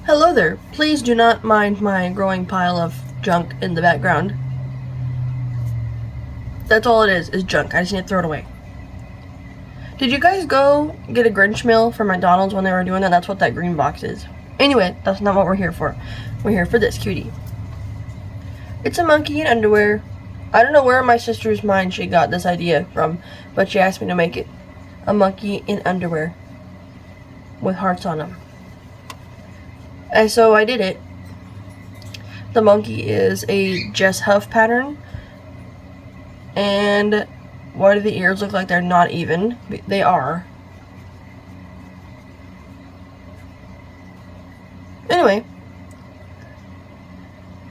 Hello there. Please do not mind my growing pile of junk in the background. That's all it is junk. I just need to throw it away. Did you guys go get a Grinch meal from McDonald's when they were doing that? That's what that green box is. Anyway, that's not what we're here for. We're here for this cutie. It's a monkey in underwear. I don't know where my sister's mind she got this idea from, but she asked me to make it. A monkey in underwear with hearts on them. And so I did it. The monkey is a Jess Huff pattern. And why do the ears look like they're not even? They are. Anyway.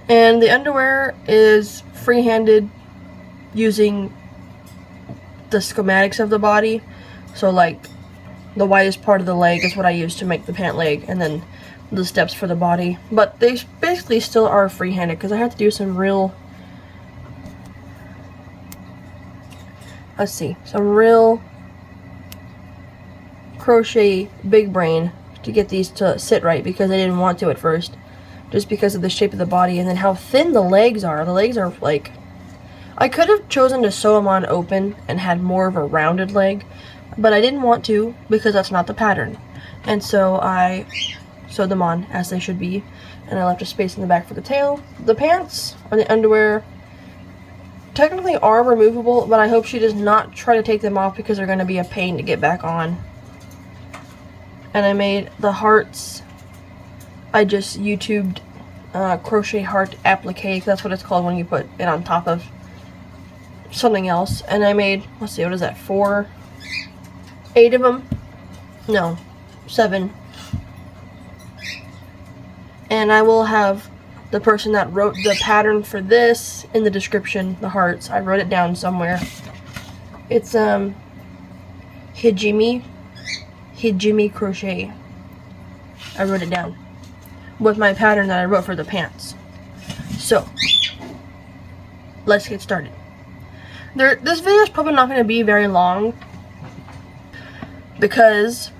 And the underwear is freehanded using the schematics of the body. So like the widest part of the leg is what I use to make the pant leg, and then the steps for the body. But they basically still are freehanded because I have to do some real, some real crochet big brain to get these to sit right, because I didn't want to at first, just because of the shape of the body and then how thin the legs are. The legs are like, I could have chosen to sew them on open and had more of a rounded leg, but I didn't want to because that's not the pattern. And so I sewed them on as they should be, and I left a space in the back for the tail. The pants or the underwear technically are removable, but I hope she does not try to take them off because they're going to be a pain to get back on. And I made the hearts. I just YouTubed crochet heart applique. That's what it's called when you put it on top of something else. And I made, let's see, what is that, 8 of them? No, 7. And I will have the person that wrote the pattern for this in the description, the hearts. I wrote it down somewhere. It's HijimiCrochet. I wrote it down with my pattern that I wrote for the pants. So let's get started. This video is probably not going to be very long because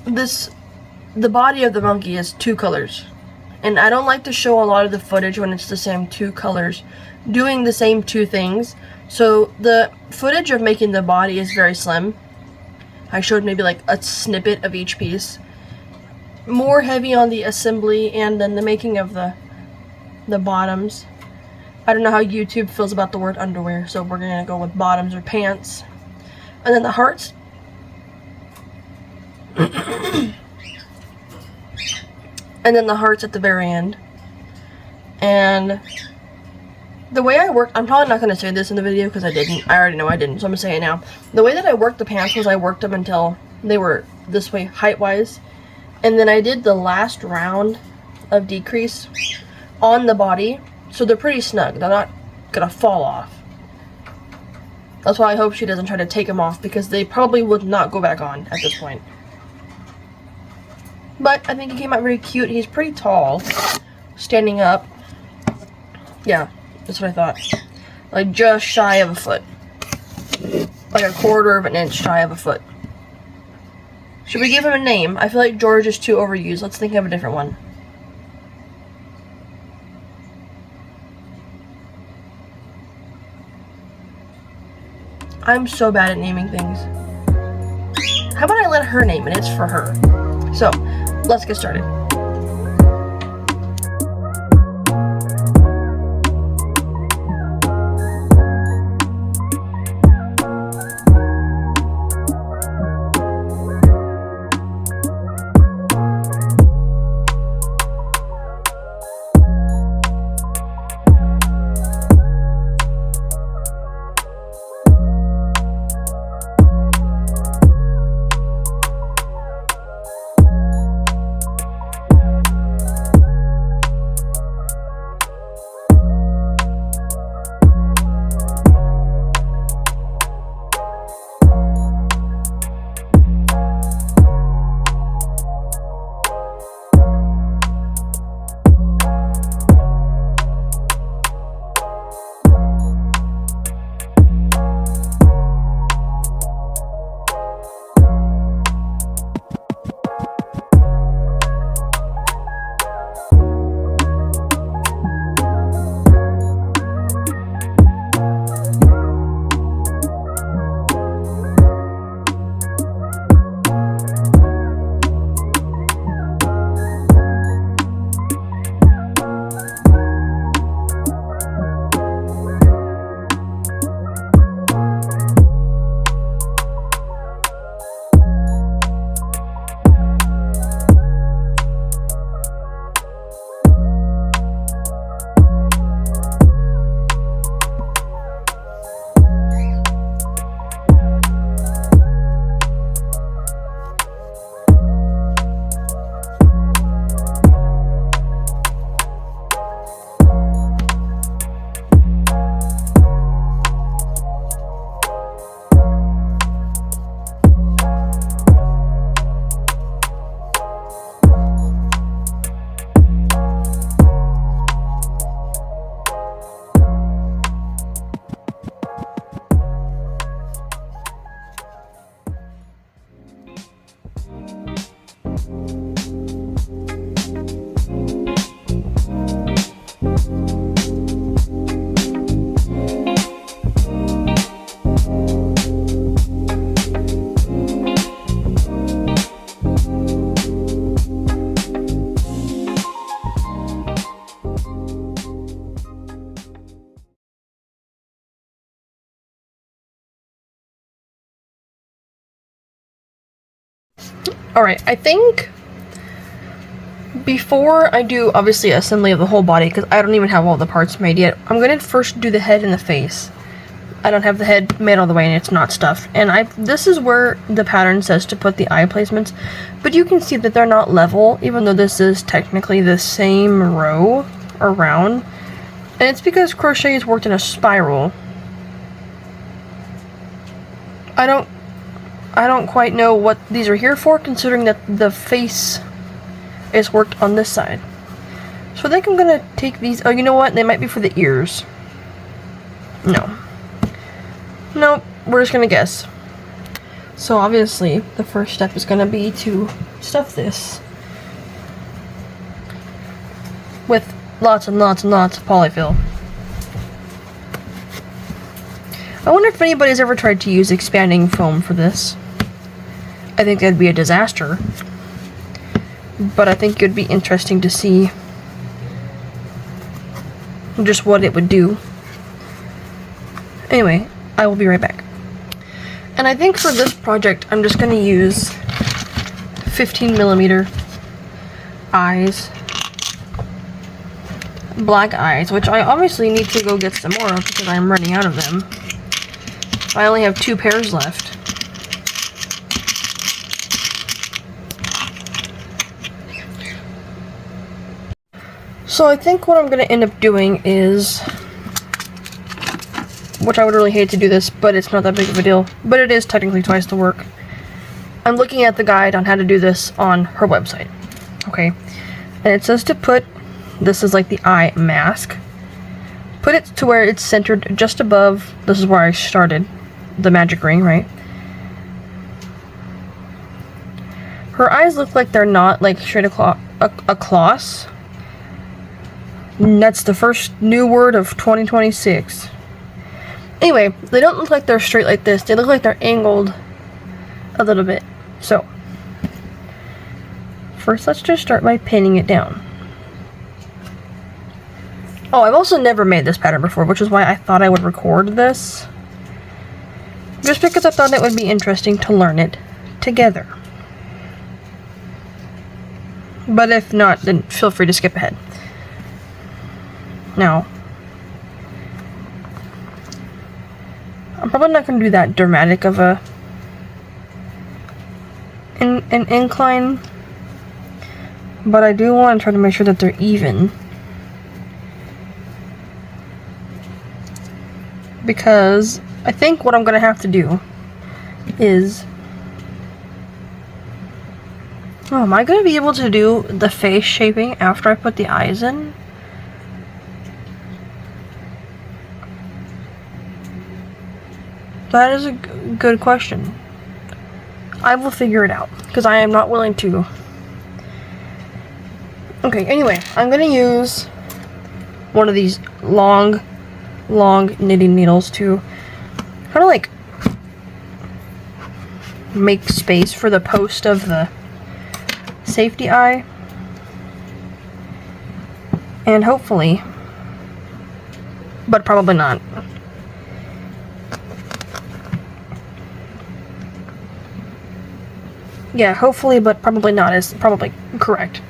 the body of the monkey is 2 colors. And I don't like to show a lot of the footage when it's the same 2 colors doing the same 2 things. So the footage of making the body is very slim. I showed maybe like a snippet of each piece. More heavy on the assembly and then the making of the bottoms. I don't know how YouTube feels about the word underwear, so we're gonna go with bottoms or pants. And then the hearts. And then the hearts at the very end. And the way I worked, I'm probably not going to say this in the video because I already know I didn't, so I'm going to say it now. The way that I worked the pants was I worked them until they were this way height-wise. And then I did the last round of decrease on the body, so they're pretty snug. They're not going to fall off. That's why I hope she doesn't try to take them off, because they probably would not go back on at this point. But I think he came out very cute. He's pretty tall, standing up. Yeah, that's what I thought. Like just shy of a foot. Like a 1/4 of an inch shy of a foot. Should we give him a name? I feel like George is too overused. Let's think of a different one. I'm so bad at naming things. How about I let her name it? It's for her. So, let's get started. Alright, I think before I do, obviously, assembly of the whole body, because I don't even have all the parts made yet, I'm going to first do the head and the face. I don't have the head made all the way and it's not stuffed. And this is where the pattern says to put the eye placements, but you can see that they're not level, even though this is technically the same row around. And it's because crochet is worked in a spiral. I don't quite know what these are here for, considering that the face is worked on this side. So I think I'm gonna take these. Oh, you know what? They might be for the ears. No. Nope. We're just gonna guess. So obviously, the first step is gonna be to stuff this with lots and lots and lots of polyfill. I wonder if anybody's ever tried to use expanding foam for this. I think that'd be a disaster. But I think it would be interesting to see just what it would do. Anyway, I will be right back. And I think for this project, I'm just going to use 15mm eyes. Black eyes, which I obviously need to go get some more of because I'm running out of them. I only have 2 pairs left. So I think what I'm going to end up doing is, which I would really hate to do this, but it's not that big of a deal, but it is technically twice the work. I'm looking at the guide on how to do this on her website, okay? And it says to put, this is like the eye mask, put it to where it's centered just above, this is where I started, the magic ring, right? Her eyes look like they're not like straight across. That's the first new word of 2026. Anyway, they don't look like they're straight like this. They look like they're angled a little bit. So, first let's just start by pinning it down. Oh, I've also never made this pattern before, which is why I thought I would record this. Just because I thought it would be interesting to learn it together. But if not, then feel free to skip ahead. Now, I'm probably not going to do that dramatic of an incline, but I do want to try to make sure that they're even, because I think what I'm going to have to do is, oh, am I going to be able to do the face shaping after I put the eyes in? That is a good question. I will figure it out, because I am not willing to. Okay, anyway, I'm going to use one of these long knitting needles to kind of like make space for the post of the safety eye. And hopefully, but probably not, yeah, hopefully, but probably not is probably correct.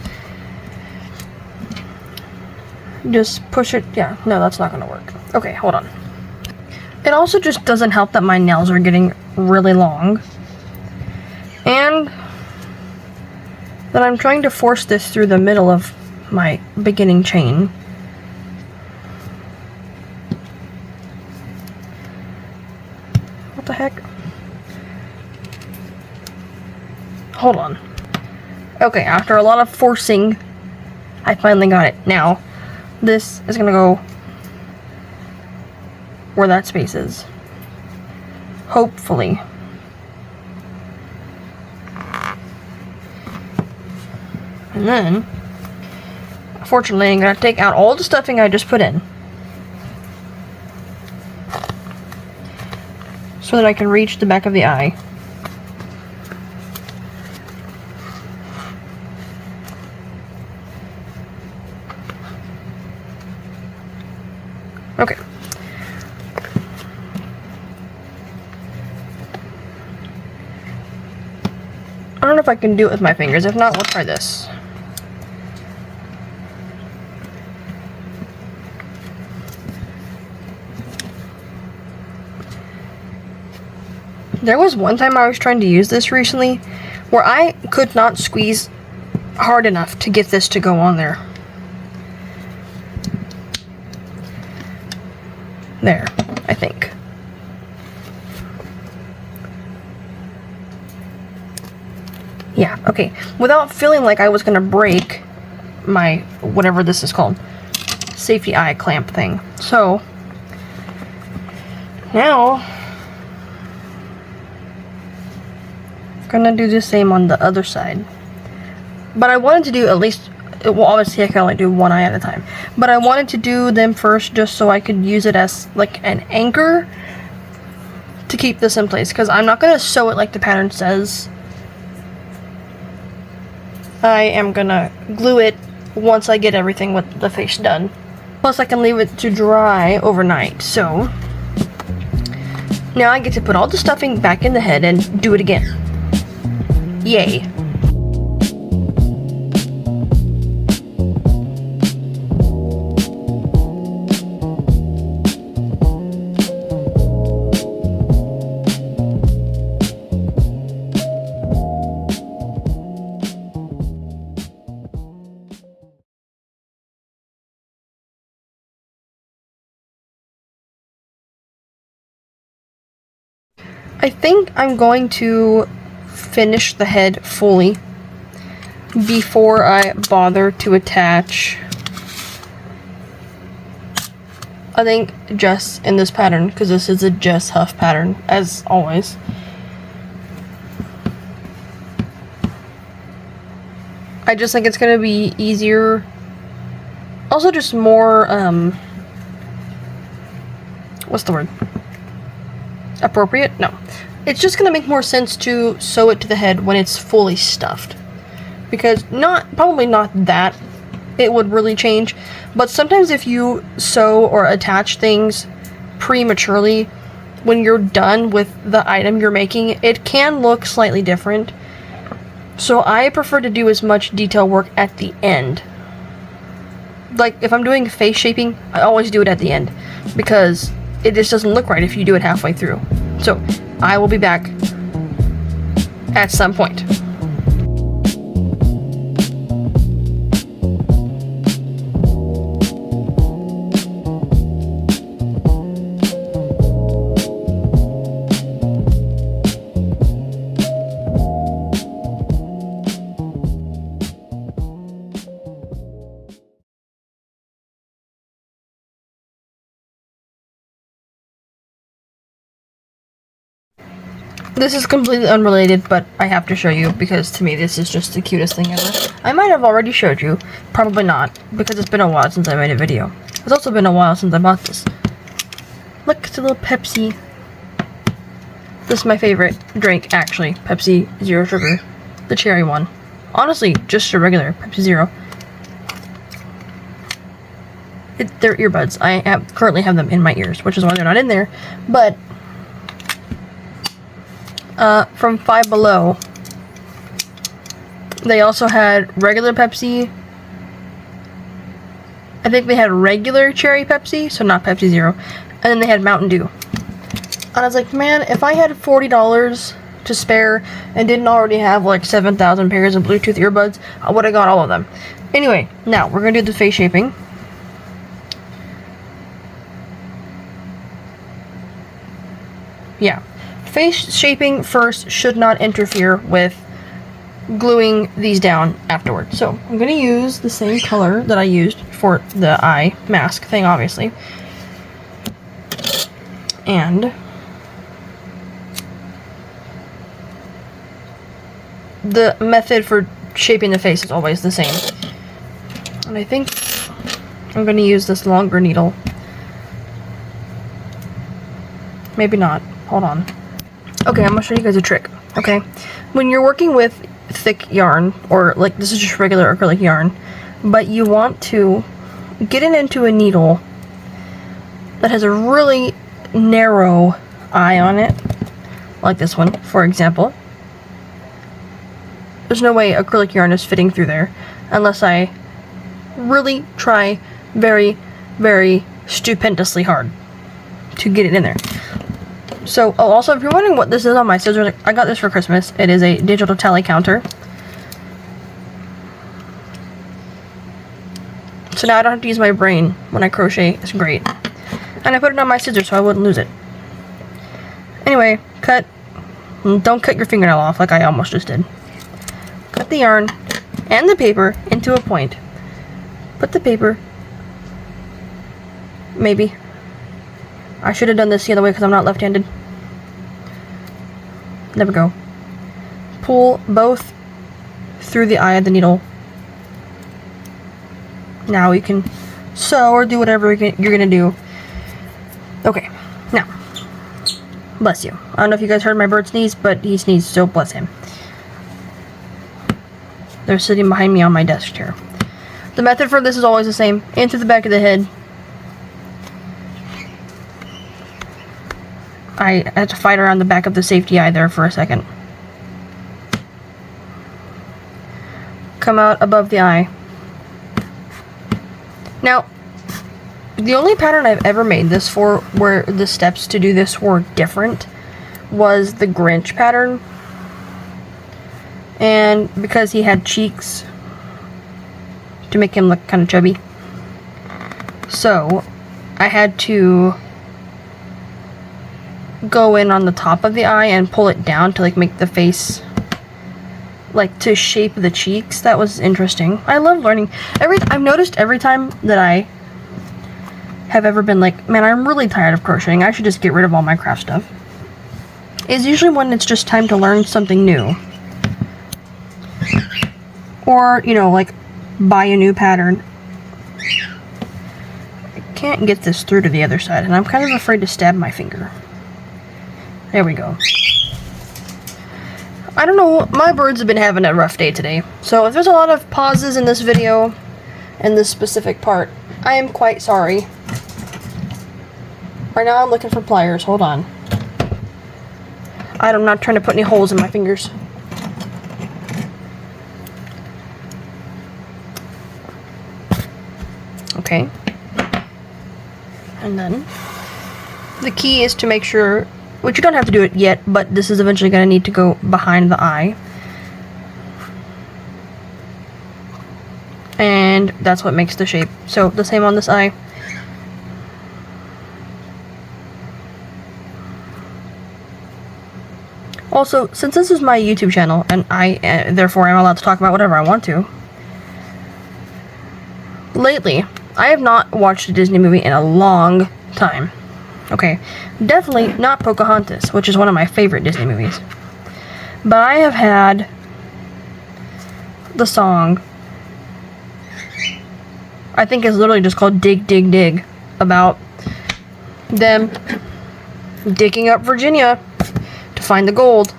Just push it. Yeah, no, that's not gonna work. Okay, hold on. It also just doesn't help that my nails are getting really long. And that I'm trying to force this through the middle of my beginning chain. What the heck? Hold on. Okay, after a lot of forcing, I finally got it. Now, this is gonna go where that space is. Hopefully. And then, fortunately, I'm gonna take out all the stuffing I just put in, so that I can reach the back of the eye. Okay. I don't know if I can do it with my fingers. If not, we'll try this. There was one time I was trying to use this recently where I could not squeeze hard enough to get this to go on there. There, I think. Yeah, okay. Without feeling like I was gonna break my, whatever this is called, safety eye clamp thing. So, now, I'm gonna do the same on the other side. But I wanted to do at least, well, obviously I can only do one eye at a time. But I wanted to do them first just so I could use it as like an anchor to keep this in place. Because I'm not gonna sew it like the pattern says. I am gonna glue it once I get everything with the face done. Plus I can leave it to dry overnight, so now I get to put all the stuffing back in the head and do it again. Yay. I think I'm going to finish the head fully before I bother to attach, I think, Jess in this pattern, because this is a Jess Huff pattern, as always. I just think it's going to be easier. Also just more, what's the word? Appropriate? No. It's just going to make more sense to sew it to the head when it's fully stuffed. Because probably not that it would really change, but sometimes if you sew or attach things prematurely, when you're done with the item you're making, it can look slightly different. So I prefer to do as much detail work at the end. Like if I'm doing face shaping, I always do it at the end, because it just doesn't look right if you do it halfway through. So I will be back at some point. This is completely unrelated, but I have to show you because to me this is just the cutest thing ever. I might have already showed you, probably not, because it's been a while since I made a video. It's also been a while since I bought this. Look, it's a little Pepsi. This is my favorite drink, actually. Pepsi Zero Sugar. The cherry one. Honestly, just a regular Pepsi Zero. They're earbuds. I currently have them in my ears, which is why they're not in there, but from Five Below, they also had regular Pepsi. I think they had regular cherry Pepsi, so not Pepsi Zero, and then they had Mountain Dew. And I was like, man, if I had $40 to spare and didn't already have like 7,000 pairs of Bluetooth earbuds, I would have got all of them. Anyway, now we're gonna do the face shaping. Yeah. Face shaping first should not interfere with gluing these down afterwards. So I'm going to use the same color that I used for the eye mask thing, obviously. And the method for shaping the face is always the same. And I think I'm going to use this longer needle. Maybe not. Hold on. Okay, I'm going to show you guys a trick, okay? When you're working with thick yarn, or like this is just regular acrylic yarn, but you want to get it into a needle that has a really narrow eye on it, like this one, for example. There's no way acrylic yarn is fitting through there unless I really try very, very stupendously hard to get it in there. So, oh, also, if you're wondering what this is on my scissors, I got this for Christmas. It is a digital tally counter. So now I don't have to use my brain when I crochet. It's great. And I put it on my scissors so I wouldn't lose it. Anyway, cut. Don't cut your fingernail off like I almost just did. Cut the yarn and the paper into a point. Put the paper. Maybe. I should have done this the other way because I'm not left-handed. There we go. Pull both through the eye of the needle. Now you can sew or do whatever you're gonna do. Okay, now, bless you. I don't know if you guys heard my bird sneeze, but he sneezed, so bless him. They're sitting behind me on my desk chair. The method for this is always the same. In through the back of the head. I had to fight around the back of the safety eye there for a second. Come out above the eye. Now, the only pattern I've ever made this for where the steps to do this were different was the Grinch pattern. And because he had cheeks to make him look kind of chubby. So, I had to go in on the top of the eye and pull it down to like make the face, like to shape the cheeks. That was interesting. I love learning. I've noticed every time that I have ever been like, man, I'm really tired of crocheting, I should just get rid of all my craft stuff, is usually when it's just time to learn something new. Or, you know, like buy a new pattern. I can't get this through to the other side and I'm kind of afraid to stab my finger. There we go. I don't know, my birds have been having a rough day today. So if there's a lot of pauses in this video, in this specific part, I am quite sorry. Right now I'm looking for pliers, hold on. I'm not trying to put any holes in my fingers. Okay. And then, the key is to make sure, which you don't have to do it yet, but this is eventually going to need to go behind the eye. And that's what makes the shape. So the same on this eye. Also, since this is my YouTube channel, and therefore I'm allowed to talk about whatever I want to, lately, I have not watched a Disney movie in a long time. Okay, definitely not Pocahontas, which is one of my favorite Disney movies. But I have had the song, I think it's literally just called Dig, Dig, Dig, about them digging up Virginia to find the gold.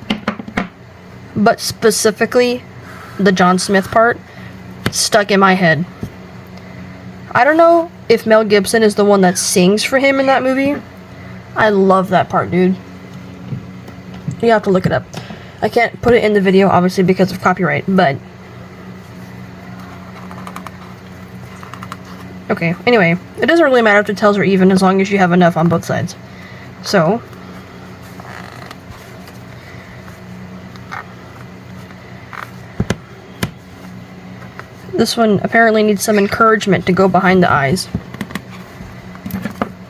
But specifically, the John Smith part stuck in my head. I don't know if Mel Gibson is the one that sings for him in that movie. I love that part, dude. You have to look it up. I can't put it in the video, obviously, because of copyright, but... Okay, anyway. It doesn't really matter if the tails are even as long as you have enough on both sides. So... This one apparently needs some encouragement to go behind the eyes.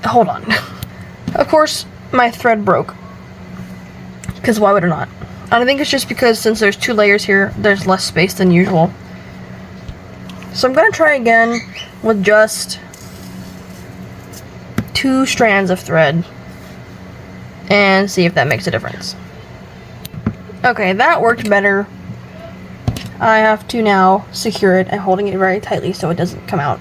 Hold on. Of course, my thread broke. Because why would it not? And I think it's just because since there's 2 layers here, there's less space than usual. So I'm going to try again with just 2 strands of thread. And see if that makes a difference. Okay, that worked better. I have to now secure it and holding it very tightly so it doesn't come out.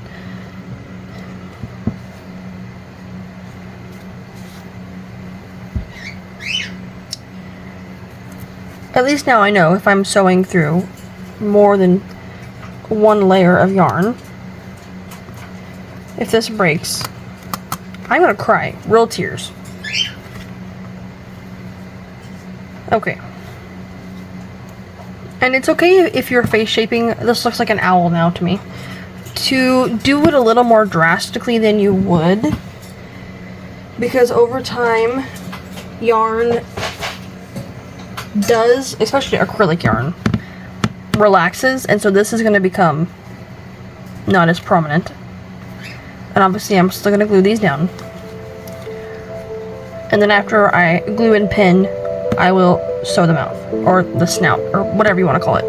At least now I know if I'm sewing through more than 1 layer of yarn, if this breaks, I'm gonna cry. Real tears. Okay. And it's okay if you're face shaping, this looks like an owl now to me, to do it a little more drastically than you would, because over time yarn does, especially acrylic yarn, relaxes, and so this is going to become not as prominent. And obviously I'm still going to glue these down. And then after I glue and pin, I will sew the mouth, or the snout, or whatever you want to call it.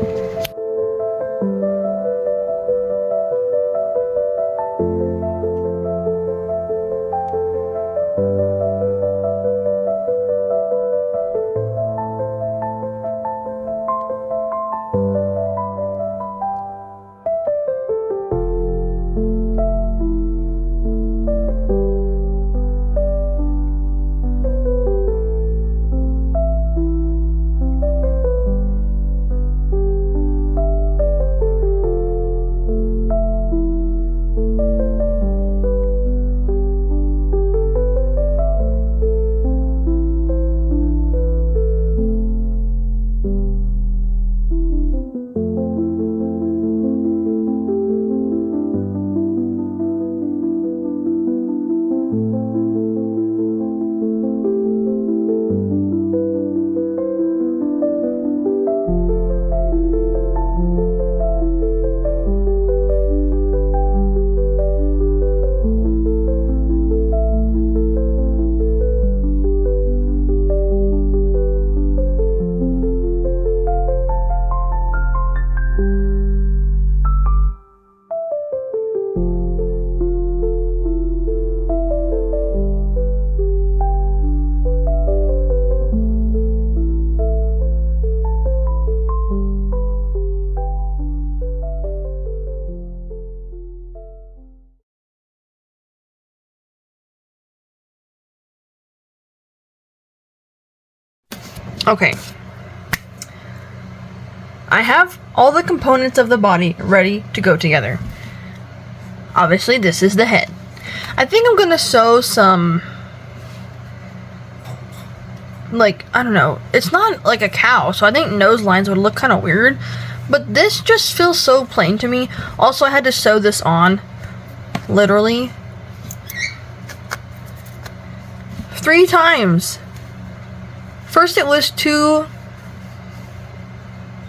Okay. I have all the components of the body ready to go together. Obviously, this is the head. I think I'm gonna sew some, like, I don't know, it's not like a cow, so I think nose lines would look kind of weird, but this just feels so plain to me. Also, I had to sew this on, literally, 3 times. First it was 2,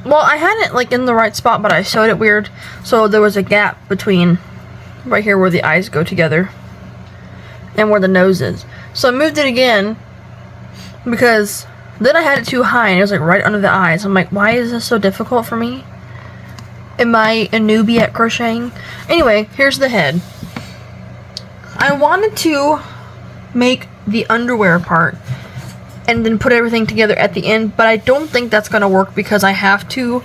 well, I had it like in the right spot, but I sewed it weird, so there was a gap between right here where the eyes go together and where the nose is. So I moved it again, because then I had it too high and it was like right under the eyes. I'm like, why is this so difficult for me? Am I a newbie at crocheting? Anyway, here's the head. I wanted to make the underwear part and then put everything together at the end, but I don't think that's gonna work because I have to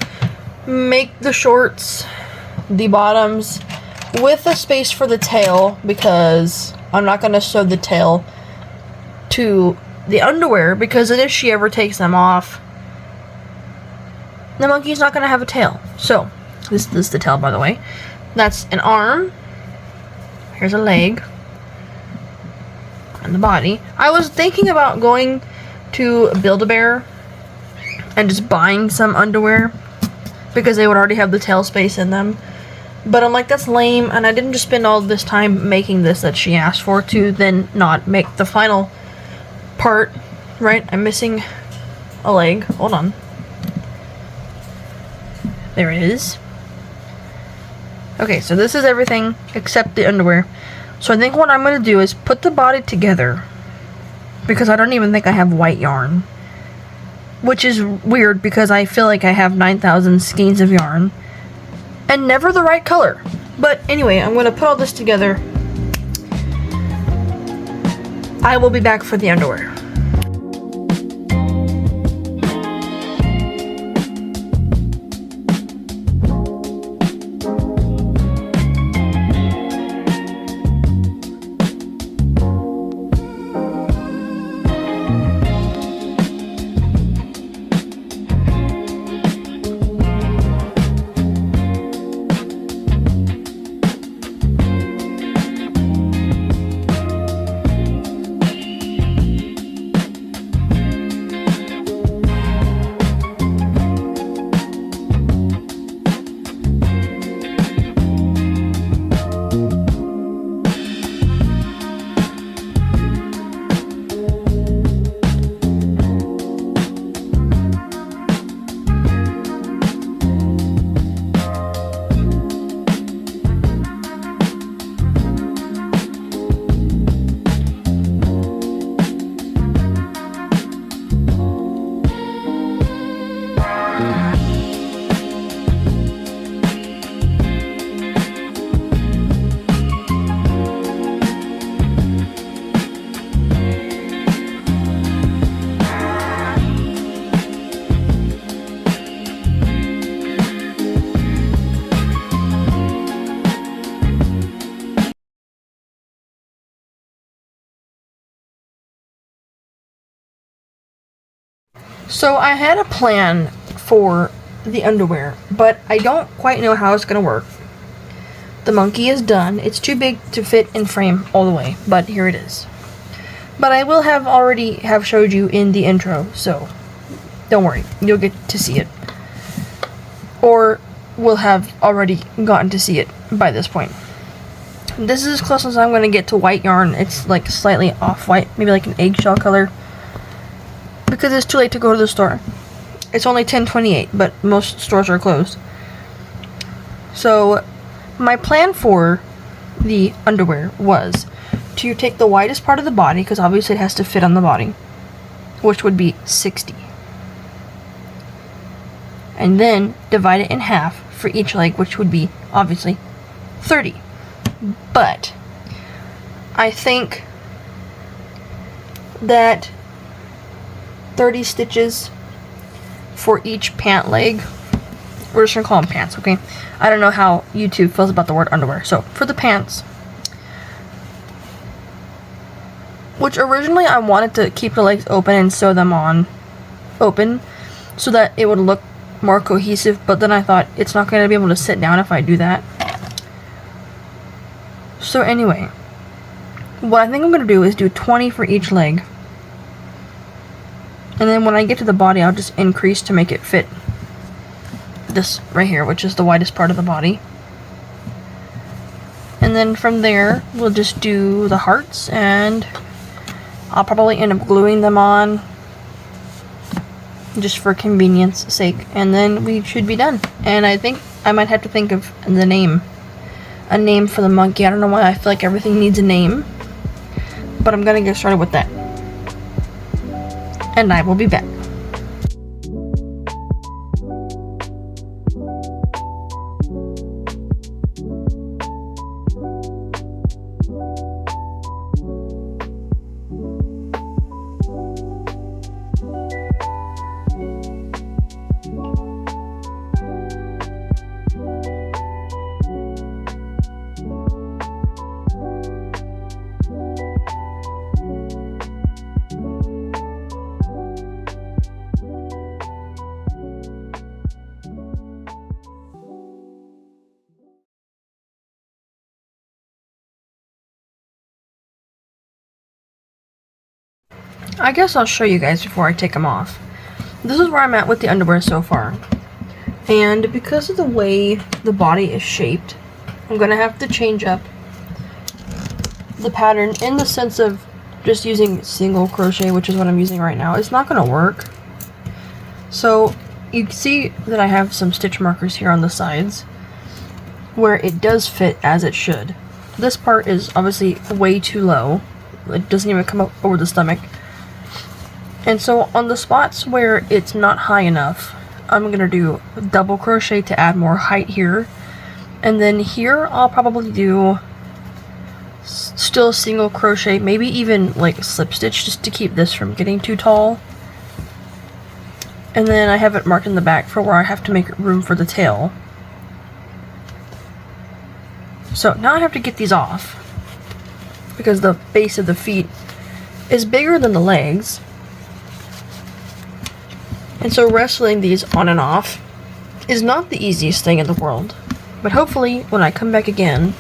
make the shorts, the bottoms, with a space for the tail, because I'm not gonna sew the tail to the underwear, because if she ever takes them off, the monkey's not gonna have a tail. So this is the tail, by the way. That's an arm. Here's a leg. And the body. I was thinking about going to Build-A-Bear and just buying some underwear, because they would already have the tail space in them. But I'm like, that's lame, and I didn't just spend all this time making this that she asked for to then not make the final part, right? I'm missing a leg. Hold on. There it is. Okay, so this is everything except the underwear. So I think what I'm going to do is put the body together, because I don't even think I have white yarn, which is weird because I feel like I have 9,000 skeins of yarn and never the right color. But anyway, I'm going to put all this together. I will be back for the underwear. So I had a plan for the underwear, but I don't quite know how it's gonna work. The monkey is done. It's too big to fit in frame all the way, but here it is. But I will have already have showed you in the intro, so don't worry, you'll get to see it. Or will have already gotten to see it by this point. This is as close as I'm going to get to white yarn. It's like slightly off-white, maybe like an eggshell color. Because it's too late to go to the store. It's only 10:28, but most stores are closed. So, my plan for the underwear was to take the widest part of the body, because obviously it has to fit on the body, which would be 60. And then divide it in half for each leg, which would be obviously 30. But I think that 30 stitches for each pant leg, we're just gonna call them pants, okay? I don't know how YouTube feels about the word underwear. So for the pants, which originally I wanted to keep the legs open and sew them on open so that it would look more cohesive, but then I thought it's not going to be able to sit down if I do that. So anyway, what I think I'm going to do is do 20 for each leg, and then when I get to the body I'll just increase to make it fit this right here, which is the widest part of the body. And then from there we'll just do the hearts, and I'll probably end up gluing them on just for convenience sake, and then we should be done. And I think I might have to think of the name, a name for the monkey. I don't know why I feel like everything needs a name, but I'm gonna get started with that, and I will be back. I guess I'll show you guys before I take them off. This is where I'm at with the underwear so far. And because of the way the body is shaped, I'm going to have to change up the pattern in the sense of just using single crochet, which is what I'm using right now. It's not going to work. So you can see that I have some stitch markers here on the sides where it does fit as it should. This part is obviously way too low. It doesn't even come up over the stomach. And so on the spots where it's not high enough, I'm going to do double crochet to add more height here. And then here I'll probably do still single crochet, maybe even like slip stitch just to keep this from getting too tall. And then I have it marked in the back for where I have to make room for the tail. So now I have to get these off because the base of the feet is bigger than the legs. And so wrestling these on and off is not the easiest thing in the world. But hopefully when I come back again,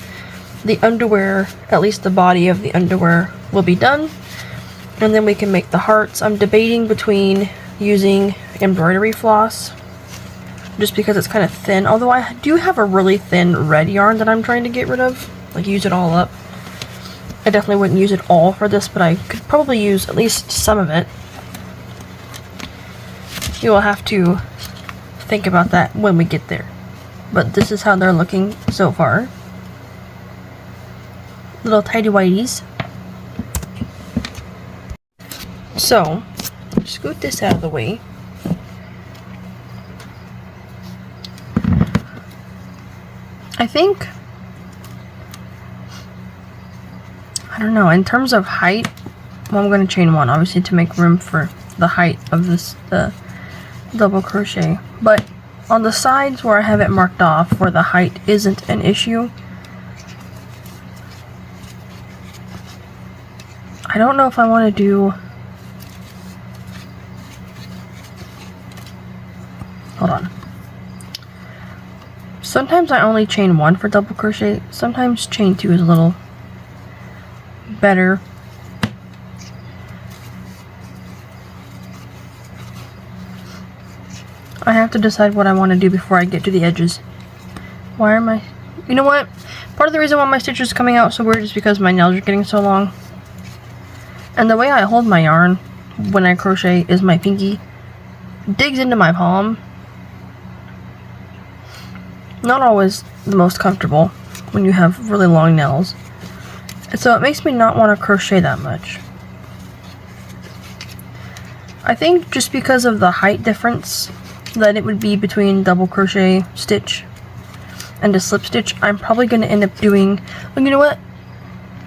the underwear, at least the body of the underwear, will be done. And then we can make the hearts. I'm debating between using embroidery floss, just because it's kind of thin. Although I do have a really thin red yarn that I'm trying to get rid of. Like use it all up. I definitely wouldn't use it all for this, but I could probably use at least some of it. You will have to think about that when we get there. But this is how they're looking so far. Little tidy whities. So, scoot this out of the way. I think, I don't know, in terms of height, well, I'm going to chain one, obviously, to make room for the height of this, the double crochet. But on the sides where I have it marked off, where the height isn't an issue, I don't know if I want to do hold on. Sometimes I only chain 1 for double crochet. Sometimes chain 2 is a little better. I have to decide what I want to do before I get to the edges. Why are my... You know what? Part of the reason why my stitch is coming out so weird is because my nails are getting so long. And the way I hold my yarn when I crochet is my pinky digs into my palm. Not always the most comfortable when you have really long nails. And so it makes me not want to crochet that much. I think just because of the height difference that it would be between double crochet stitch and a slip stitch, I'm probably going to end up doing, well, you know what,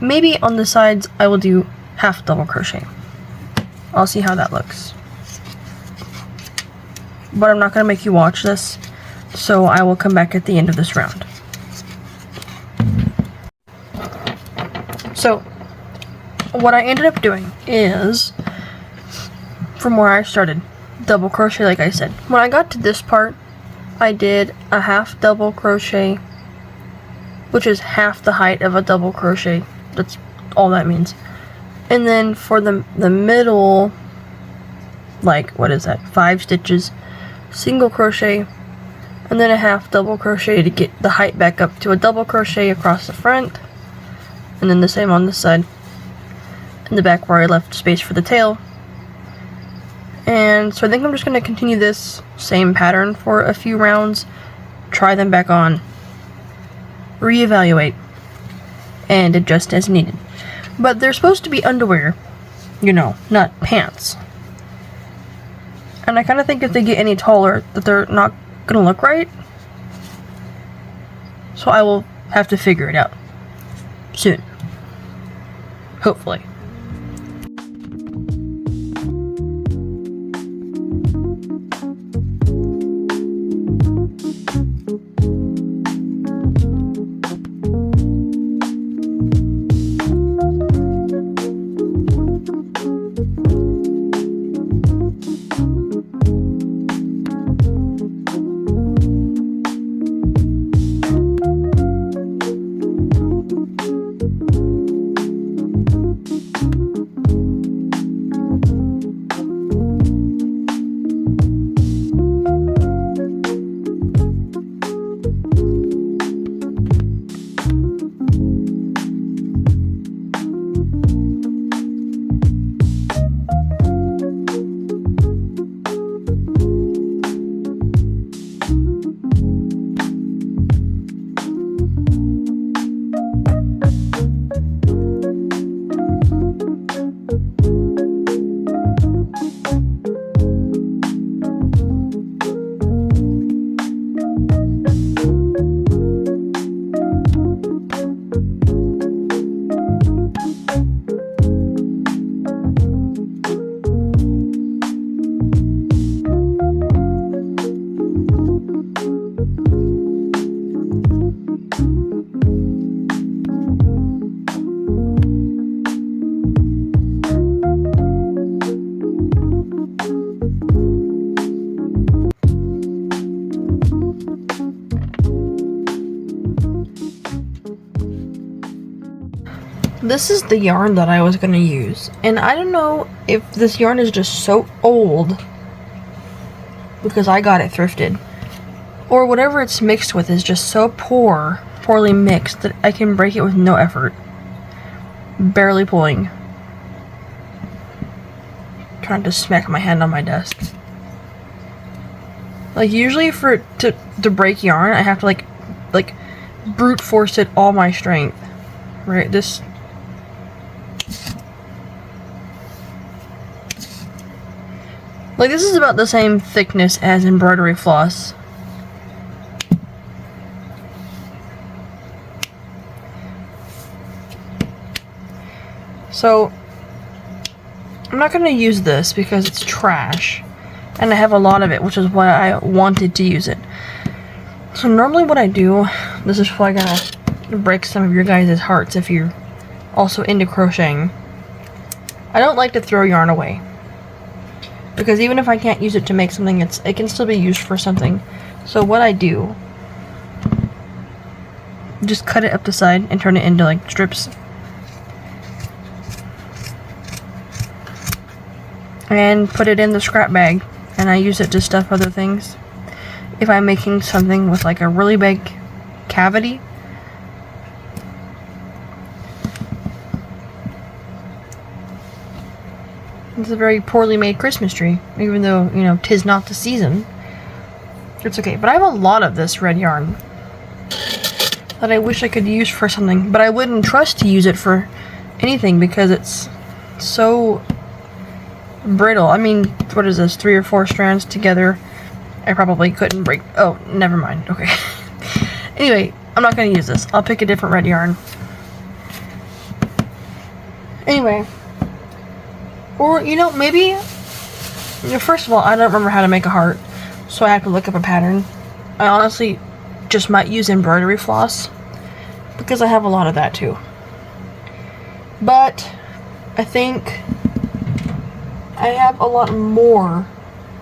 maybe on the sides I will do half double crochet. I'll see how that looks, but I'm not going to make you watch this, so I will come back at the end of this round. So what I ended up doing is, from where I started, double crochet like I said. When I got to this part, I did a half double crochet, which is half the height of a double crochet. That's all that means. And then for the middle, like, what is that, 5 stitches, single crochet, and then a half double crochet to get the height back up to a double crochet across the front, and then the same on this side, in the back where I left space for the tail. And so I think I'm just going to continue this same pattern for a few rounds, try them back on, reevaluate, and adjust as needed. But they're supposed to be underwear, you know, not pants. And I kind of think if they get any taller that they're not going to look right. So I will have to figure it out soon. Hopefully. This is the yarn that I was going to use, and I don't know if this yarn is just so old because I got it thrifted, or whatever it's mixed with is just so poorly mixed that I can break it with no effort. Barely pulling. Trying to smack my hand on my desk. Like, usually for to break yarn, I have to like brute force it all my strength. Right? This. Like, this is about the same thickness as embroidery floss. So, I'm not going to use this because it's trash. And I have a lot of it, which is why I wanted to use it. So normally what I do, this is probably going to break some of your guys' hearts if you're also into crocheting. I don't like to throw yarn away. because even if I can't use it to make something, it can still be used for something. So what I do, just cut it up the side and turn it into like strips. And put it in the scrap bag, and I use it to stuff other things. If I'm making something with like a really big cavity, it's a very poorly made Christmas tree, even though, you know, 'tis not the season. It's okay, but I have a lot of this red yarn that I wish I could use for something, but I wouldn't trust to use it for anything because it's so brittle. I mean, what is this, 3 or 4 strands together? I probably couldn't break. Oh, never mind. Okay. Anyway, I'm not going to use this. I'll pick a different red yarn. Anyway. Or, you know, maybe, you know, first of all, I don't remember how to make a heart, so I have to look up a pattern. I honestly just might use embroidery floss, because I have a lot of that too. But I think I have a lot more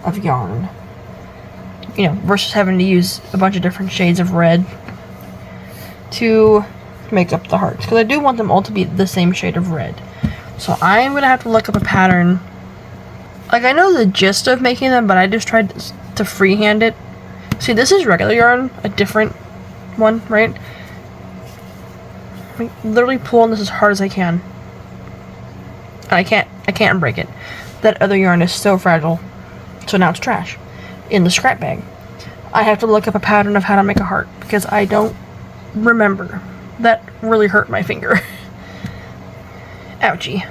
of yarn, you know, versus having to use a bunch of different shades of red to make up the hearts, because I do want them all to be the same shade of red. So I'm gonna have to look up a pattern. Like, I know the gist of making them, but I just tried to freehand it. See, this is regular yarn, a different one, right? I'm literally pulling this as hard as I can, and I can't break it. That other yarn is so fragile, so now it's trash in the scrap bag. I have to look up a pattern of how to make a heart, because I don't remember. That really hurt my finger. Ouchie.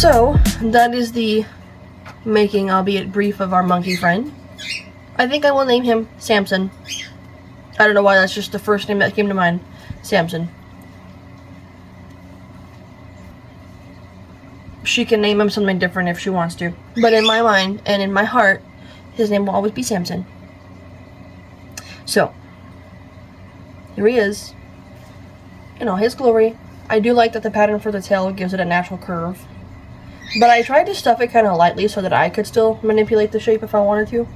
So, that is the making, albeit brief, of our monkey friend. I think I will name him Samson. I don't know why, that's just the first name that came to mind. Samson. She can name him something different if she wants to. But in my mind and in my heart, his name will always be Samson. So, here he is. In all his glory. I do like that the pattern for the tail gives it a natural curve. But I tried to stuff it kind of lightly so that I could still manipulate the shape if I wanted to.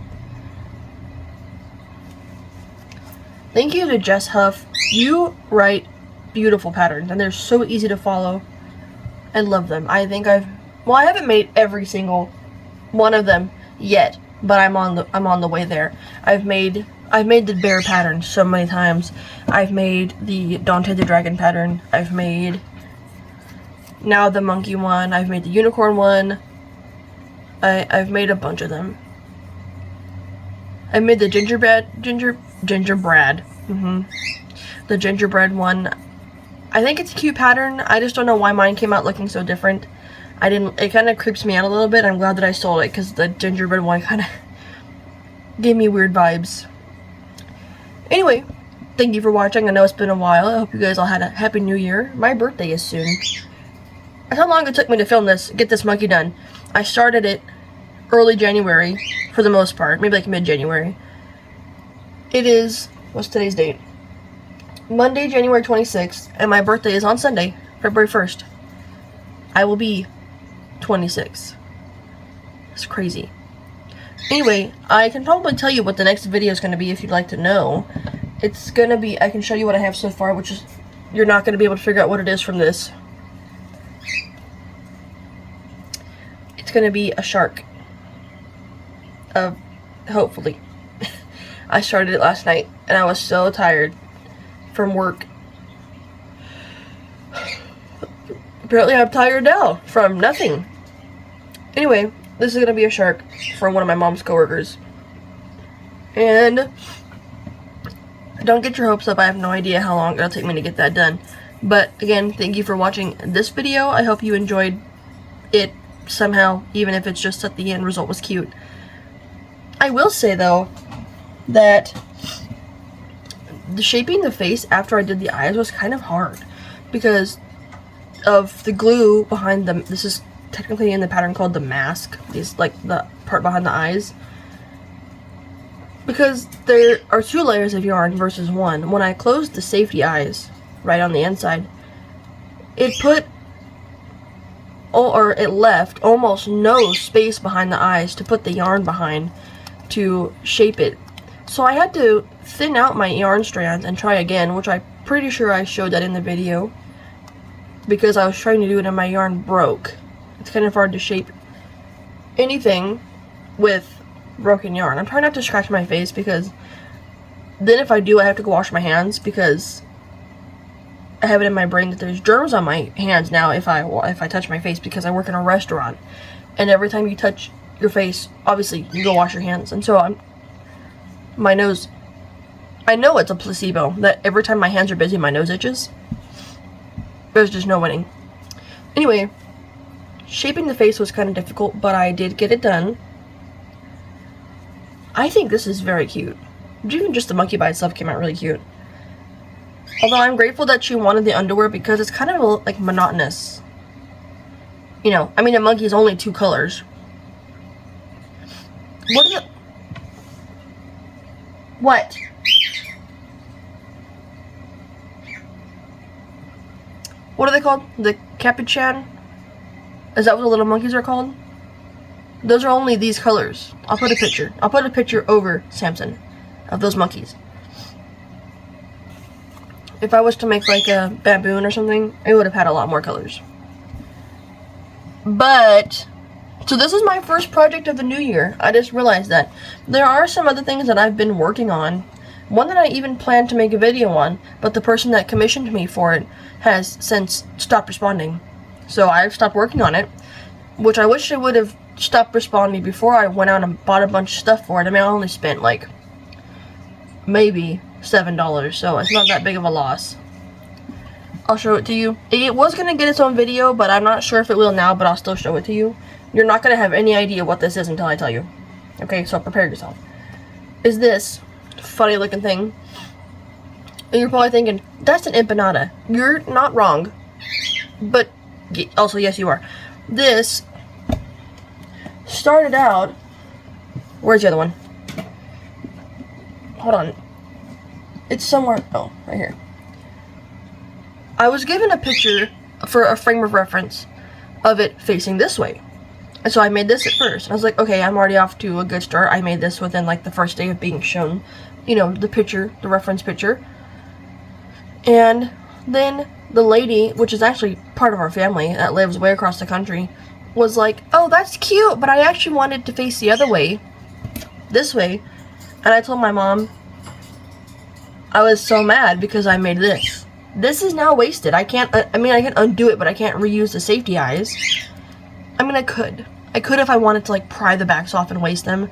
Thank you to Jess Huff. You write beautiful patterns and they're so easy to follow. I love them. I think I haven't made every single one of them yet, but I'm on the way there. I've made the bear pattern so many times. I've made the Dante the Dragon pattern. I've made now the monkey one. I've made the unicorn one. I've made a bunch of them. I made the gingerbread. The gingerbread one. I think it's a cute pattern. I just don't know why mine came out looking so different. It kind of creeps me out a little bit. I'm glad that I sold it because the gingerbread one kind of gave me weird vibes. Anyway, thank you for watching. I know it's been a while. I hope you guys all had a happy new year. My birthday is soon. That's how long it took me to film this, get this monkey done. I started it early January for the most part, maybe like mid-January. It is, what's today's date? Monday, January 26th, and my birthday is on Sunday, February 1st. I will be 26. It's crazy. Anyway, I can probably tell you what the next video is going to be if you'd like to know. It's going to be, I can show you what I have so far, which is, you're not going to be able to figure out what it is from this. It's going to be a shark. Hopefully. I started it last night, and I was so tired from work. Apparently I'm tired now from nothing. Anyway, this is going to be a shark from one of my mom's coworkers. And don't get your hopes up. I have no idea how long it'll take me to get that done. But again, thank you for watching this video. I hope you enjoyed it somehow, even if it's just that the end result was cute. I will say though that the shaping the face after I did the eyes was kind of hard because of the glue behind them. This is technically in the pattern called the mask. These, like, the part behind the eyes. Because there are 2 layers of yarn versus 1. When I closed the safety eyes right on the inside, it put, or it left almost no space behind the eyes to put the yarn behind to shape it. So I had to thin out my yarn strands and try again, which I'm pretty sure I showed that in the video, because I was trying to do it and my yarn broke. It's kind of hard to shape anything with broken yarn. I'm trying not to scratch my face because then if I do, I have to go wash my hands because I have it in my brain that there's germs on my hands now if I touch my face, because I work in a restaurant and every time you touch your face, obviously you go wash your hands. And so my nose, I know it's a placebo that every time my hands are busy my nose itches. There's just no winning. Anyway, shaping the face was kind of difficult, but I did get it done. I think this is very cute. Even just the monkey by itself came out really cute. Although I'm grateful that she wanted the underwear because it's kind of like monotonous. You know, I mean, a monkey is only 2 colors. What are the... What? What are they called? The capuchin? Is that what the little monkeys are called? Those are only these colors. I'll put a picture. I'll put a picture over Samson of those monkeys. If I was to make like a baboon or something, it would have had a lot more colors. But, so this is my first project of the new year. I just realized that. There are some other things that I've been working on. One that I even planned to make a video on, but the person that commissioned me for it has since stopped responding. So I've stopped working on it, which I wish I would have stopped responding before I went out and bought a bunch of stuff for it. I mean, I only spent like maybe $7, so it's not that big of a loss. I'll show it to you. It was going to get its own video, but I'm not sure if it will now, but I'll still show it to you. You're not going to have any idea what this is until I tell you. Okay, so prepare yourself. Is this funny looking thing? And you're probably thinking, that's an empanada. You're not wrong. But also, yes, you are. This started out... Where's the other one? Hold on. It's somewhere... Oh, right here. I was given a picture for a frame of reference of it facing this way. And so I made this at first. I was like, okay, I'm already off to a good start. I made this within like the first day of being shown, you know, the picture, the reference picture. And then the lady, which is actually part of our family that lives way across the country, was like, oh, that's cute, but I actually wanted to face the other way, this way. And I told my mom I was so mad because I made this. This is now wasted. I can't, I mean, I can undo it, but I can't reuse the safety eyes. I mean, I could if I wanted to like pry the backs off and waste them.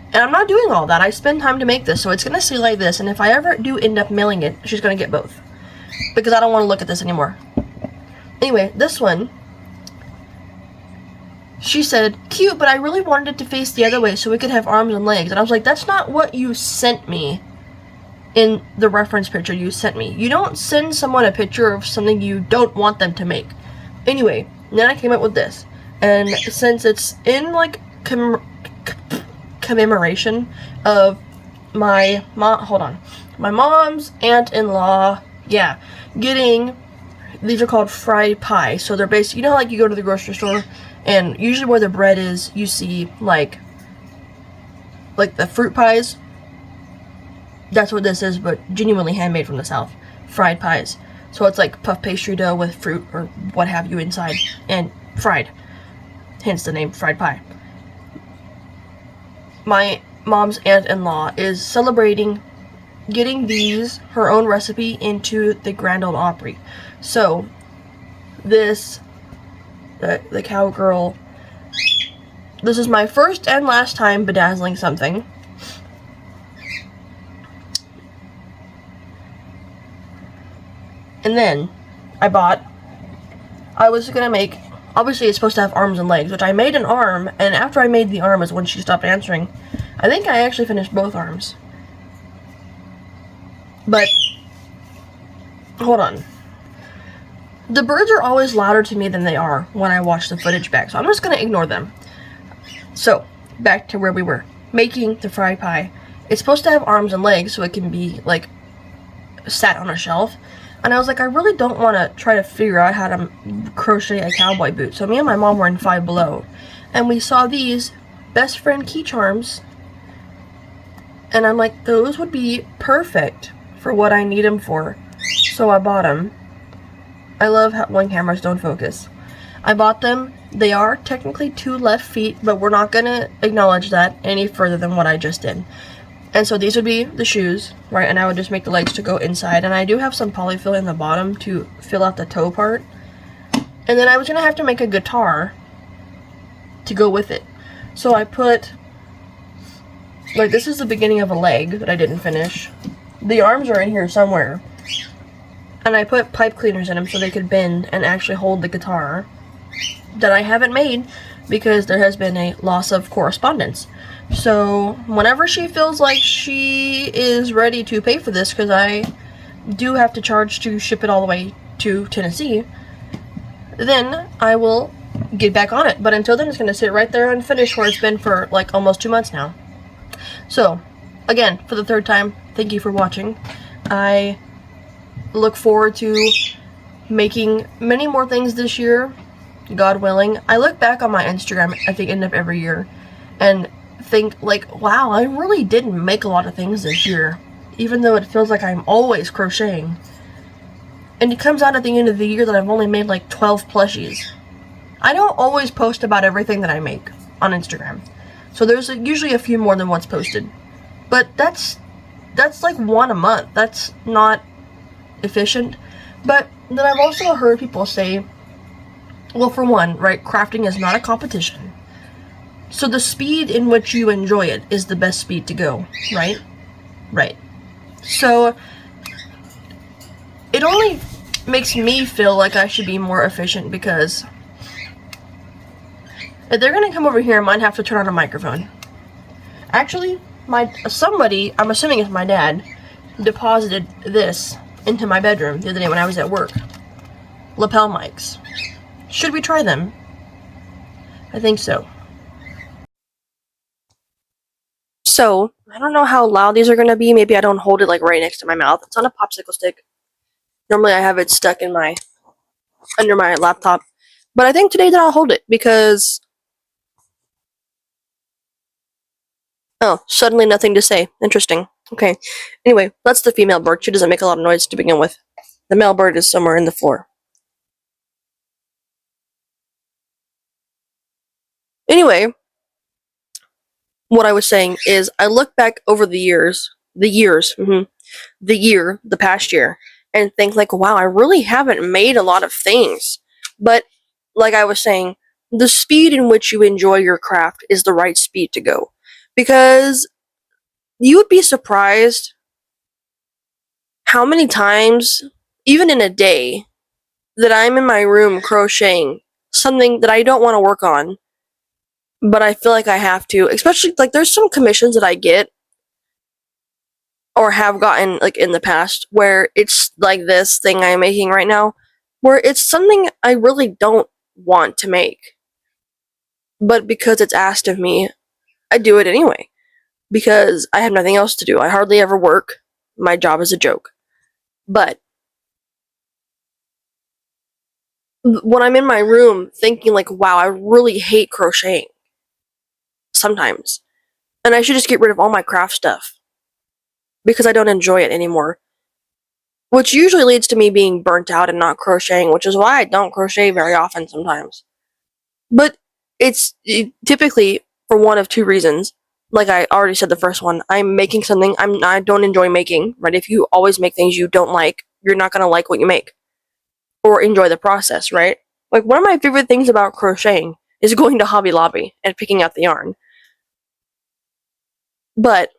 And I'm not doing all that. I spend time to make this, so it's gonna stay like this. And if I ever do end up mailing it, she's gonna get both. Because I don't want to look at this anymore. Anyway, this one, she said, cute, but I really wanted it to face the other way so we could have arms and legs. And I was like, that's not what you sent me in the reference picture you sent me. You don't send someone a picture of something you don't want them to make. Anyway, then I came up with this. And since it's in like commemoration of my mom's aunt-in-law, yeah, getting, these are called fried pie. So they're basically, you know how like you go to the grocery store and usually where the bread is, you see like the fruit pies. That's what this is, but genuinely handmade from the South. Fried pies. So it's like puff pastry dough with fruit or what have you inside and fried. Hence the name fried pie. My mom's aunt-in-law is celebrating getting these, her own recipe, into the Grand Ole Opry. So this, the cowgirl, this is my first and last time bedazzling something. And then I was gonna make, obviously it's supposed to have arms and legs, which I made an arm, and after I made the arm is when she stopped answering. I think I actually finished both arms. But, hold on. The birds are always louder to me than they are when I watch the footage back, so I'm just gonna ignore them. So, back to where we were. Making the fried pie. It's supposed to have arms and legs so it can be, like, sat on a shelf. And I was like, I really don't want to try to figure out how to crochet a cowboy boot. So me and my mom were in Five Below. And we saw these best friend key charms. And I'm like, those would be perfect for what I need them for. So I bought them. I love how when cameras don't focus. I bought them. They are technically 2 left feet, but we're not going to acknowledge that any further than what I just did. And so these would be the shoes, right? And I would just make the legs to go inside. And I do have some polyfill in the bottom to fill out the toe part. And then I was going to have to make a guitar to go with it. So I put, like, this is the beginning of a leg that I didn't finish. The arms are in here somewhere. And I put pipe cleaners in them so they could bend and actually hold the guitar that I haven't made because there has been a loss of correspondence. So whenever she feels like she is ready to pay for this, because I do have to charge to ship it all the way to Tennessee, then I will get back on it. But until then, it's going to sit right there unfinished where it's been for like almost 2 months now. So again, for the 3rd time, thank you for watching. I look forward to making many more things this year, God willing. I look back on my Instagram at the end of every year and think like, wow, I really didn't make a lot of things this year, even though it feels like I'm always crocheting. And it comes out at the end of the year that I've only made like 12 plushies. I don't always post about everything that I make on Instagram, so there's usually a few more than what's posted, but that's like 1 a month. That's not efficient. But then I've also heard people say, well, for one, right, crafting is not a competition. So the speed in which you enjoy it is the best speed to go, right? Right. So it only makes me feel like I should be more efficient, because if they're gonna come over here, I might have to turn on a microphone. Actually, somebody, I'm assuming it's my dad, deposited this into my bedroom the other day when I was at work. Lapel mics. Should we try them? I think so. So, I don't know how loud these are gonna be. Maybe I don't hold it like right next to my mouth. It's on a popsicle stick. Normally I have it stuck in under my laptop. But I think today that I'll hold it because... Oh, suddenly nothing to say. Interesting. Okay. Anyway, that's the female bird. She doesn't make a lot of noise to begin with. The male bird is somewhere in the floor. Anyway, what I was saying is I look back over the past year, and think like, wow, I really haven't made a lot of things. But like I was saying, the speed in which you enjoy your craft is the right speed to go. Because you would be surprised how many times, even in a day, that I'm in my room crocheting something that I don't want to work on, but I feel like I have to. Especially, like, there's some commissions that I get or have gotten, like, in the past, where it's like this thing I'm making right now, where it's something I really don't want to make, but because it's asked of me, I do it anyway, because I have nothing else to do. I hardly ever work. My job is a joke. But when I'm in my room thinking like, wow, I really hate crocheting sometimes, and I should just get rid of all my craft stuff because I don't enjoy it anymore, which usually leads to me being burnt out and not crocheting, which is why I don't crochet very often sometimes. But it's typically for one of two reasons. Like I already said, the first one, I'm making something I don't enjoy making, right? If you always make things you don't like, you're not gonna like what you make or enjoy the process, right? Like, one of my favorite things about crocheting is going to Hobby Lobby and picking out the yarn. But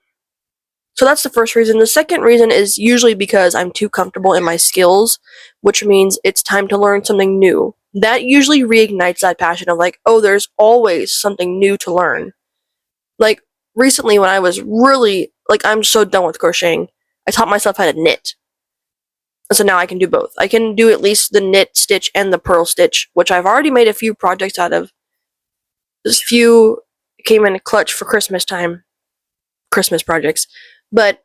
so that's the first reason. The second reason is usually because I'm too comfortable in my skills, which means it's time to learn something new. That usually reignites that passion of like, oh, there's always something new to learn. Like, recently when I was really, like, I'm so done with crocheting, I taught myself how to knit. So now I can do both. I can do at least the knit stitch and the purl stitch, which I've already made a few projects out of. This few came in a clutch for Christmas time. Christmas projects. But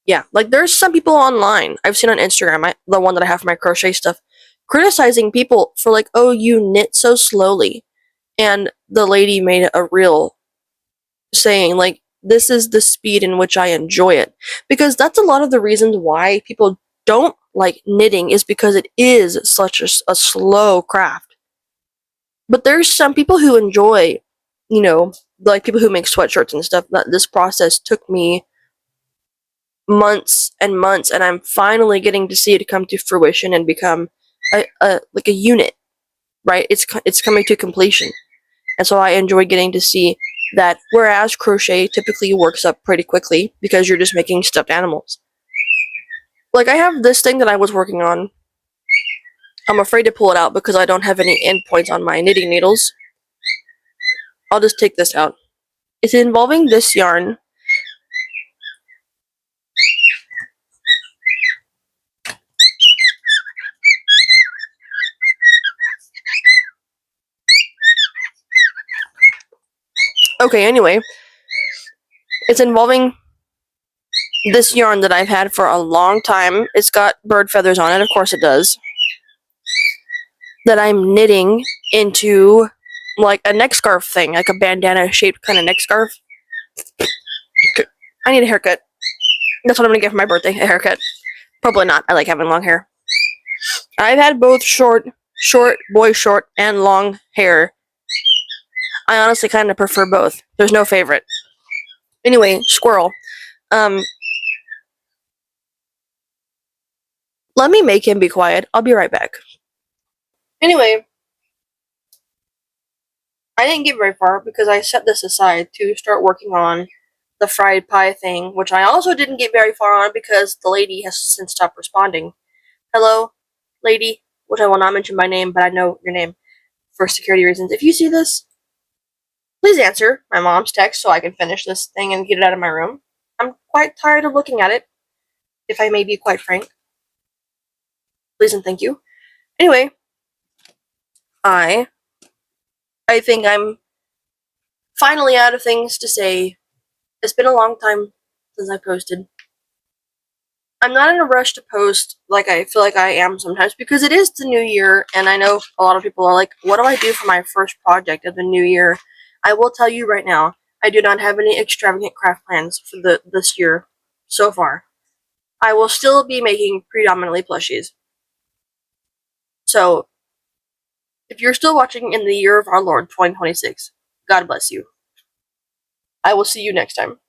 yeah, like, there's some people online I've seen on Instagram, the one that I have for my crochet stuff, criticizing people for like, oh, you knit so slowly. And the lady made a reel saying like, this is the speed in which I enjoy it. Because that's a lot of the reasons why people don't like knitting, is because it is such a slow craft. But there's some people who enjoy, like people who make sweatshirts and stuff, that this process took me months and months, and I'm finally getting to see it come to fruition and become like a unit, right? It's coming to completion. And so I enjoy getting to see that, whereas crochet typically works up pretty quickly because you're just making stuffed animals. Like, I have this thing that I was working on. I'm afraid to pull it out because I don't have any endpoints on my knitting needles. I'll just take this out. It's involving this yarn. Okay, anyway. It's involving this yarn that I've had for a long time. It's got bird feathers on it, of course it does. That I'm knitting into like a neck scarf thing, like a bandana shaped kind of neck scarf. I need a haircut. That's what I'm gonna get for my birthday, a haircut. Probably not. I like having long hair. I've had both short, boy short, and long hair. I honestly kind of prefer both. There's no favorite. Anyway, squirrel. Let me make him be quiet. I'll be right back. Anyway, I didn't get very far because I set this aside to start working on the fried pie thing, which I also didn't get very far on because the lady has since stopped responding. hello, lady, which I will not mention by name, but I know your name for security reasons. If you see this, please answer my mom's text so I can finish this thing and get it out of my room. I'm quite tired of looking at it, if I may be quite frank. Please and thank you. Anyway, I think I'm finally out of things to say. It's been a long time since I posted. I'm not in a rush to post like I feel like I am sometimes because it is the new year, and I know a lot of people are like, what do I do for my first project of the new year? I will tell you right now, I do not have any extravagant craft plans for this year so far. I will still be making predominantly plushies. So, if you're still watching in the year of our Lord 2026, God bless you. I will see you next time.